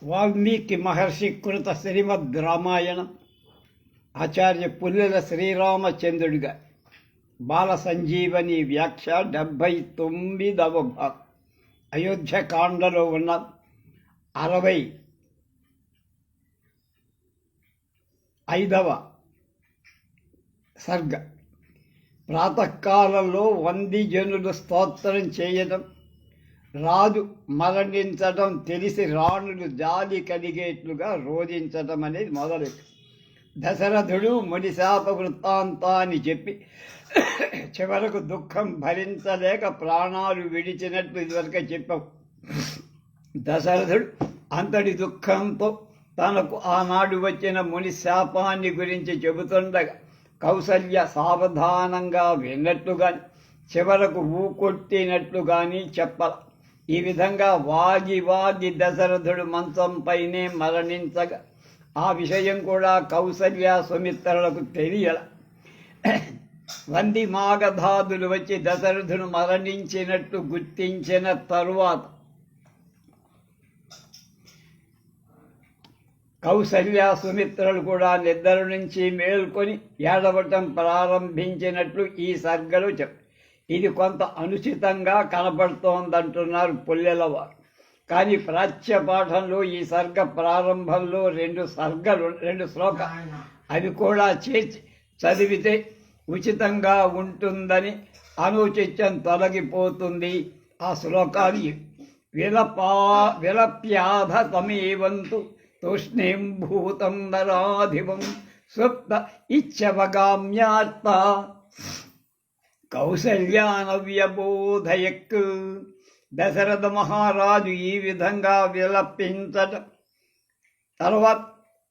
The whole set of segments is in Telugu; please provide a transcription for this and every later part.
వాల్మీకి మహర్షి కృత శ్రీమద్ రామాయణం ఆచార్య పుల్లెల శ్రీరామచంద్రుడిగా బాల సంజీవని వ్యాఖ్య 79వ భాగం. అయోధ్యకాండలో ఉన్న 65వ సర్గ. ప్రాతకాలంలో వందిజనులు స్తోత్రం చేయడం, రాజు మరణించడం తెలిసి రాణులు జాలి కలిగేట్లుగా రోధించడం అనేది మొదలెట్టు. దశరథుడు మునిశాప వృత్తాంతాన్ని చెప్పి చివరకు దుఃఖం భరించలేక ప్రాణాలు విడిచినట్లు ఇదివరకే చెప్పాం. దశరథుడు అంతటి దుఃఖంతో తనకు ఆనాడు వచ్చిన ముని శాపాన్ని గురించి చెబుతుండగా కౌసల్య సావధానంగా విన్నట్లు కానీ చివరకు ఊకొట్టినట్లు కానీ చెప్పాల. ఈ విధంగా వాగి దశరథుడు మంచంపైనే మరణించగా ఆ విషయం కూడా కౌసల్య సుమిత్రలకు తెలియల. వంది మాగధాదులు వచ్చి దశరథుడు మరణించినట్టు గుర్తించిన తరువాత కౌసల్య సుమిత్రలు కూడా నిద్ర నుంచి మేల్కొని ఏడవటం ప్రారంభించినట్లు ఈ సర్గలు చెప్పారు. ఇది కొంత అనుచితంగా కనపడుతోందంటున్నారు పుల్లెలవారు. కానీ ప్రాచ్య పాఠంలో ఈ సర్గ ప్రారంభంలో రెండు శ్లోకాలు అవి కూడా చేర్చి చదివితే ఉచితంగా ఉంటుందని అనుచిత్యం తొలగిపోతుంది. ఆ శ్లోకాలు విలప్యాధ తమేవంతు తూష్ణీం భూతం నరాధివం స్వప్న ఇచ్చవగామ్యాత్మ కౌసల్యానవ్యబోధయక్. దశరథ మహారాజు ఈ విధంగా విలపించటం తర్వాత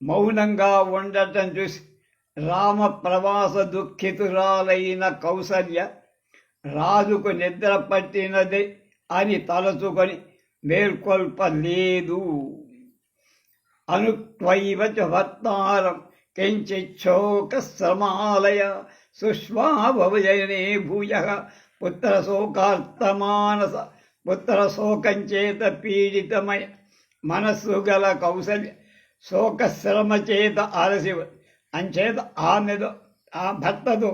మౌనంగా ఉండటం చూసి రామ ప్రవాస దుఃఖితురాలైన కౌసల్య రాజుకు నిద్ర పట్టినదే అని తలచుకొని మేల్కొల్పలేదు. అనుత్వైవచ భర్తారం కించిచ్చోక శ్రమాలయ సుష్మాభవజయనే భూయ పుత్రశోకార్తమానస. పుత్రశోకంచేత పీడితమయ మనస్సు గల కౌసల్య శోకశ్రమ చేత అలసివ అంచేత ఆమెతో ఆ భర్తతో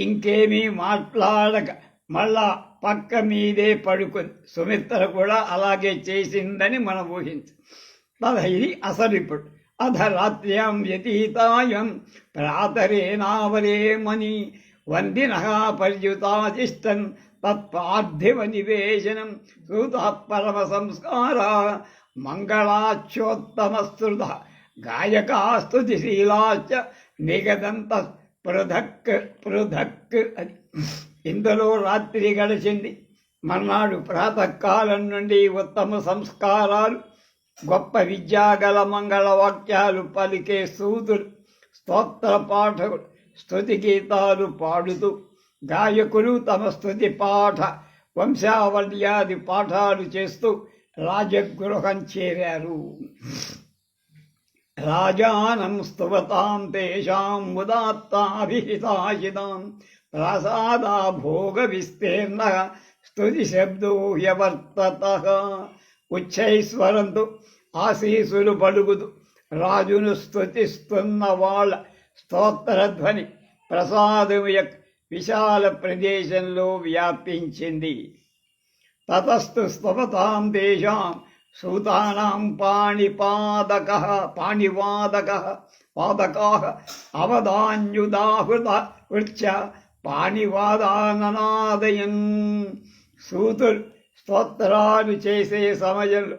ఇంకేమీ మాట్లాడక మళ్ళా పక్క మీదే పడుకుంది. సుమిత్ర కూడా అలాగే చేసిందని మనం ఊహించు. ఇది అసలు ఇప్పుడు అధరాత్ర్యాం వ్యతీతాయం ప్రాతరేనావరేమని వందినః పర్యుతాతిష్టన్ తత్పార్థివ నివేశనం సూత పరమ సంస్కార మంగళాచ్యోత్తమస్తృత గాయకా స్తుతిశీలాచ నిగదంత పృథక్ అని. ఇందులో రాత్రి గడిచింది. మర్నాడు ప్రాతకాలం నుండి ఉత్తమ సంస్కారాలు, గొప్ప విద్యాగల మంగళవాక్యాలు పలికే సూతులు, స్తోత్ర పాఠకులు స్తుతి గీతాలు పాడుతూ గాయకులు తమ స్తుతి పాఠ వంశావళ్యాది పాఠాలు చేస్తూ రాజగృహం చేరారు. రాజానం స్తువతాం తేషాం ఉదాత్తాభిహితాశితాం ప్రసాదా భోగ విస్తీర్ణ స్తుతి శబ్దో హ్యవర్తతః. ఉచ్చైస్వరంతో ఆశీసులు పలుకుతూ రాజును స్తుతిస్తున్న వాళ్ళ స్తోత్రధ్వని ప్రసాదం యొక్క విశాల ప్రదేశంలో వ్యాపించింది. తతస్తు స్తవతాం తేషాం సూతానాం పాణివాదకాః అవధాన్యుదాహృత వృక్ష పాణివాదాననాదయన్. సూతులు స్తోత్రాలు చేసే సమయంలో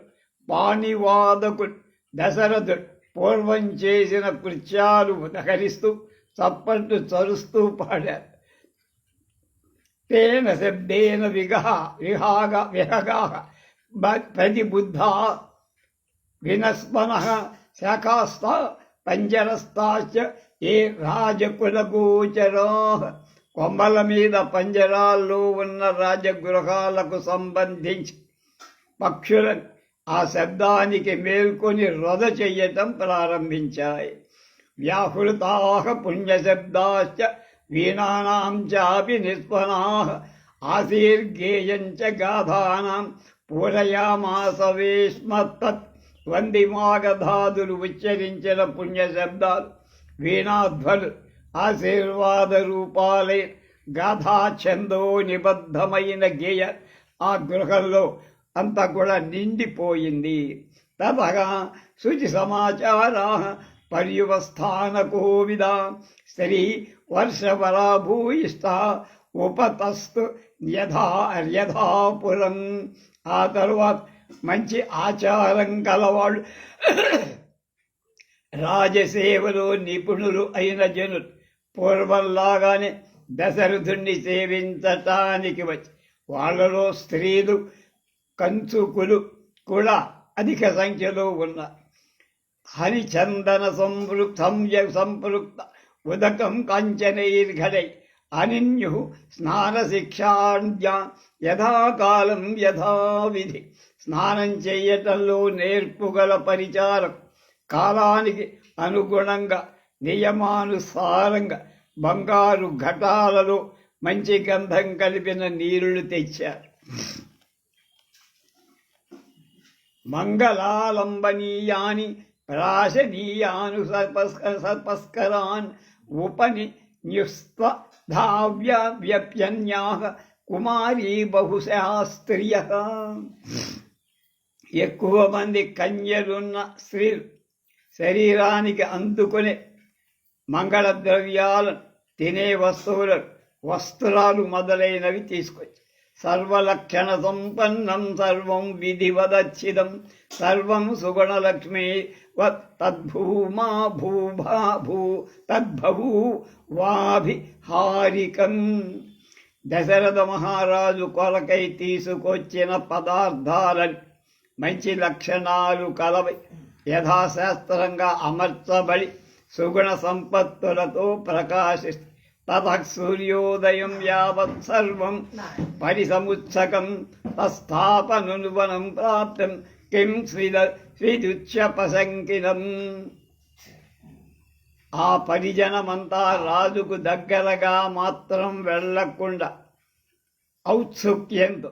పాణివాదకుడు దశరథుడు పూర్వం చేసిన కృత్యాలు ఉదహరిస్తూ చప్పట్లు చరుస్తూ పాడారు. తేన శబ్దేన విహగాః ప్రతిబుద్ధా వినస్మనః శాఖాస్తా పంజరస్తాశ్చ ఏ రాజకులగోచరాః కొమ్మల మీద పంజరాల్లో ఉన్న రాజగృహాలకు సంబంధించి పక్షులను ఆ శబ్దానికి మేల్కొని రొద చెయ్యటం ప్రారంభించాయి. వ్యాహృతాః పుణ్యశబ్దాశ్చ వీణానాం చాపి నిస్వనాః ఆశీర్గేయం చ గాథానాం పూరయామాస వేష్మత్తత్. వందిమాగధాదులు ఉచ్చరించిన పుణ్యశబ్దాలు, వీణాధ్వలు ఆశీర్వాద రూపాలై గాథాఛందో నిబద్ధమైన గేయ ఆ గృహంలో అంతా కూడా నిండిపోయింది. తతగా శుచి సమాచారా పర్యువస్థానకోవిద స్త్రీ వర్షవరాభూయిష్ట ఉపతస్తు యథాపురం. ఆ తరువాత మంచి ఆచారం కలవాళ్ళు, రాజసేవలో నిపుణులు అయిన జనులు పూర్వంలాగానే దశరథుణ్ణి సేవించటానికి వచ్చి వాళ్ళలో స్త్రీలు కంచుకులు కూడా అధిక సంఖ్యలో ఉన్నారు. హరిచందన సంపృక్త ఉదకం కాంచనైర్ఘడై అనిన్యు స్నానశిక్షాంధ్యా యథాకాలం యథావిధి. స్నానం చేయటంలో నేర్పుగల పరిచారం కాలానికి అనుగుణంగా నియమానుసారంగా బంగారు ఘటాలలో మంచి గంధం కలిపిన నీరులు తెచ్చారు. మంగళాలంబనీయాని ప్రాశనీయాను సర్పస్కరాన్ ఉపనిన్యుస్త్వధావ్యవ్యప్యన్యాః కుమారీ బహుశః స్త్రియః. ఎక్కువ మంది కన్యలున్న స్త్రీలు శరీరానికి అందుకునే మంగళ ద్రవ్యాలను, తినే వస్త్రాలు మొదలైనవి తీసుకొచ్చి సర్వలక్షణ సంపన్నం సర్వం విధివదచ్చిదం సర్వం సుగుణలక్ష్మీ తద్భూమా తద్భూవాభిహారికం. దశరథ మహారాజు కొరకై తీసుకొచ్చిన పదార్థాలని మంచి లక్షణాలు కలవై యథాశాస్త్రంగా అమర్చబడి సుగుణ సంపత్తులతో ప్రకాశిస్తుంది. తతః సూర్యోదయం యావత్ సర్వం పరిసముత్సకం తస్థాపనువనం ప్రాప్తం కిం స్విదుచ్యపశంకినం. ఆ పరిజనమంతా రాజుకు దగ్గరగా మాత్రం వెళ్లకుండా ఔత్సుక్యంతో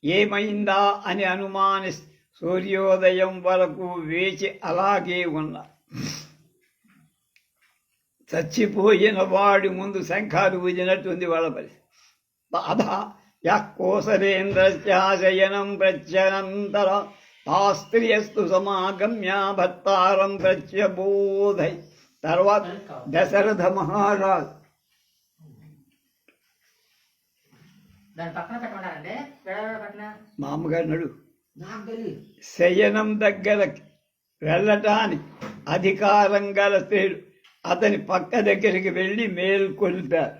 ఏమైందా అని అనుమానిస్తూ సూర్యోదయం వరకు వేచి అలాగే ఉన్నారు. చచ్చిపోయిన వాడి ముందు శంఖాలు ఊదినట్టుంది వాళ్ళ పరిస్థితి. అధా యః కోసలేంద్రశయనం ప్రత్యనంతర తాస్త్రియస్తు సమాగమ్య భర్తారం ప్రత్యబోధై. తర్వాత దశరథ మహారాజు మామగారు నడు శయనం దగ్గరకి వెళ్ళటానికి అధికారం గల స్త్రీలు అతని పక్క దగ్గరికి వెళ్ళి మేల్కొల్పారు.